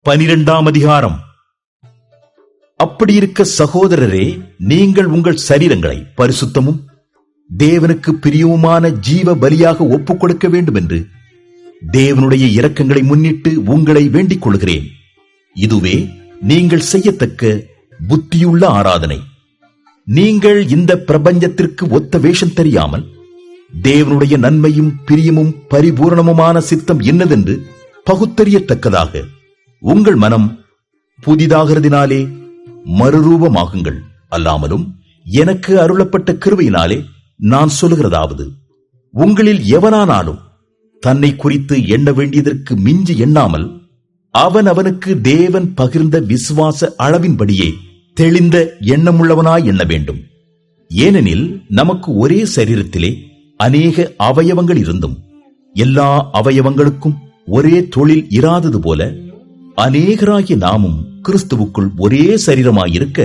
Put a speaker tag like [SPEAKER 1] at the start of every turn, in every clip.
[SPEAKER 1] 12ஆம் அதிகாரம். அப்படியிருக்க சகோதரரே, நீங்கள் உங்கள் சரீரங்களை பரிசுத்தமும் தேவனுக்கு பிரியவுமான ஜீவ பலியாக ஒப்புக் கொடுக்க வேண்டும் என்று தேவனுடைய இரக்கங்களை முன்னிட்டு உங்களை வேண்டிக் கொள்கிறேன். இதுவே நீங்கள் செய்யத்தக்க புத்தியுள்ள ஆராதனை. நீங்கள் இந்த பிரபஞ்சத்திற்கு ஒத்த வேஷம் தெரியாமல் தேவனுடைய நன்மையும் பிரியமும் பரிபூரணமுமான சித்தம் என்னதென்று பகுத்தறியத்தக்கதாக உங்கள் மனம் புதிதாகிறதினாலே மறுரூபமாகுங்கள். அல்லாமலும் எனக்கு அருளப்பட்ட கிருபையினாலே நான் சொல்லுகிறதாவது, உங்களில் எவனானாலும் தன்னை குறித்து எண்ண வேண்டியதற்கு மிஞ்சி எண்ணாமல் அவனுக்கு தேவன் பகிர்ந்த விசுவாச அளவின்படியே தெளிந்த எண்ணமுள்ளவனாய் எண்ண வேண்டும். ஏனெனில் நமக்கு ஒரே சரீரத்திலே அநேக அவயவங்கள் இருந்தும் எல்லா அவயவங்களுக்கும் ஒரே தொழில் இராதது போல அநேகராகிய நாமும் கிறிஸ்துவுக்குள் ஒரே சரீரமாயிருக்க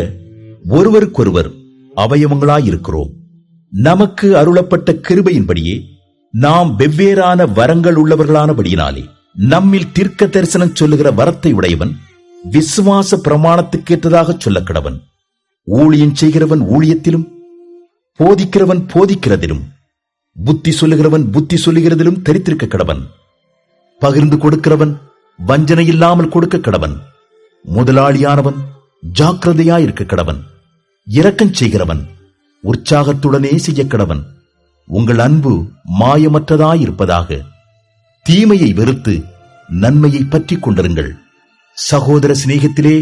[SPEAKER 1] ஒருவருக்கொருவர் அவயவங்களாயிருக்கிறோம். நமக்கு அருளப்பட்ட கிருபையின்படியே நாம் வெவ்வேறான வரங்கள் உள்ளவர்களானபடியினாலே நம்மில் தீர்க்க தரிசனம் சொல்லுகிற வரத்தை உடையவன் விசுவாச பிரமாணத்துக்கேற்றதாக சொல்ல கடவன். ஊழியம் செய்கிறவன் ஊழியத்திலும், போதிக்கிறவன் போதிக்கிறதிலும், புத்தி சொல்லுகிறவன் புத்தி சொல்லுகிறதிலும் தரித்திருக்க கடவன். பகிர்ந்து கொடுக்கிறவன் வஞ்சனை இல்லாமல் கொடுக்க கடவன். முதலாளியானவன் ஜாக்கிரதையாயிருக்க கடவன். இரக்கம் செய்கிறவன் உற்சாகத்துடனே செய்ய கடவன். உங்கள் அன்பு மாயமற்றதாயிருப்பதாக. தீமையை வெறுத்து நன்மையை பற்றி கொண்டிருங்கள். சகோதர சிநேகத்திலே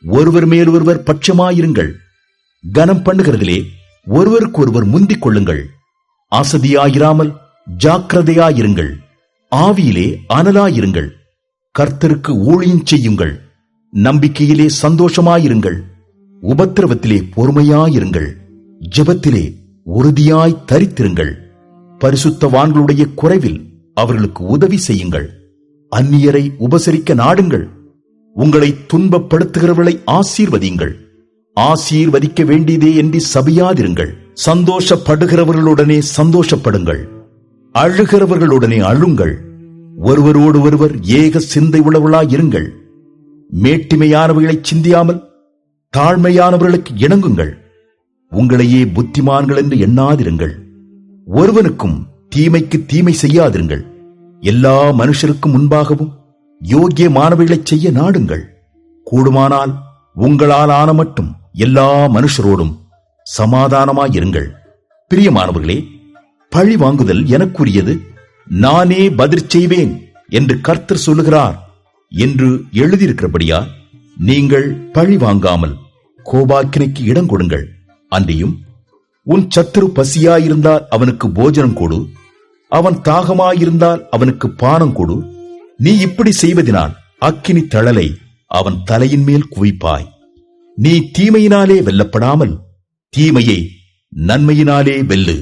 [SPEAKER 1] ஒருவர் மேல் ஒருவர் பட்சமாயிருங்கள். கனம் பண்ணுகிறதிலே ஒருவருக்கொருவர் முந்திக் கொள்ளுங்கள். அசதியாயிராமல் ஜாக்கிரதையாயிருங்கள். ஆவியிலே அனலாயிருங்கள். கர்த்தருக்கு ஊழியம் செய்யுங்கள். நம்பிக்கையிலே சந்தோஷமாயிருங்கள். உபத்திரவத்திலே பொறுமையாயிருங்கள். ஜெபத்திலே உறுதியாய் தரித்திருங்கள். பரிசுத்தவான்களுடைய குறைவில் அவர்களுக்கு உதவி செய்யுங்கள். அந்நியரை உபசரிக்க நாடுங்கள். உங்களை துன்பப்படுத்துகிறவர்களை ஆசீர்வதியுங்கள். ஆசீர்வதிக்க வேண்டியதே என்று சபியாதிருங்கள். சந்தோஷப்படுகிறவர்களுடனே சந்தோஷப்படுங்கள். அழுகிறவர்களுடனே அழுங்கள். ஒருவரோடு ஒருவர் ஏக சிந்தை உள்ளவர்களாயிருங்கள். மேட்டிமையானவர்களை சிந்தியாமல் தாழ்மையானவர்களுக்கு இணங்குங்கள். உங்களையே புத்திமான்கள் என்று எண்ணாதிருங்கள். ஒருவனுக்கும் தீமைக்கு தீமை செய்யாதிருங்கள். எல்லா மனுஷருக்கும் முன்பாகவும் யோக்கியமானவைகளை செய்ய நாடுங்கள். கூடுமானால் உங்களால் ஆன மட்டும் எல்லா மனுஷரோடும் சமாதானமாயிருங்கள். பிரியமானவர்களே, பழி வாங்குதல் எனக்குரியது, நானே பதில் செய்வேன் என்று கர்த்தர் சொல்லுகிறார் என்று எழுதியிருக்கிறபடியா நீங்கள் பழி வாங்காமல் கோபாக்கினைக்கு இடம் கொடுங்கள். அன்றியும் உன் சத்துரு பசியாயிருந்தால் அவனுக்கு போஜனம் கொடு, அவன் தாகமாயிருந்தால் அவனுக்கு பானம் கொடு. நீ இப்படி செய்வதினால் அக்கினி தழலை அவன் தலையின் மேல் குவிப்பாய். நீ தீமையினாலே வெல்லப்படாமல் தீமையை நன்மையினாலே வெல்லு.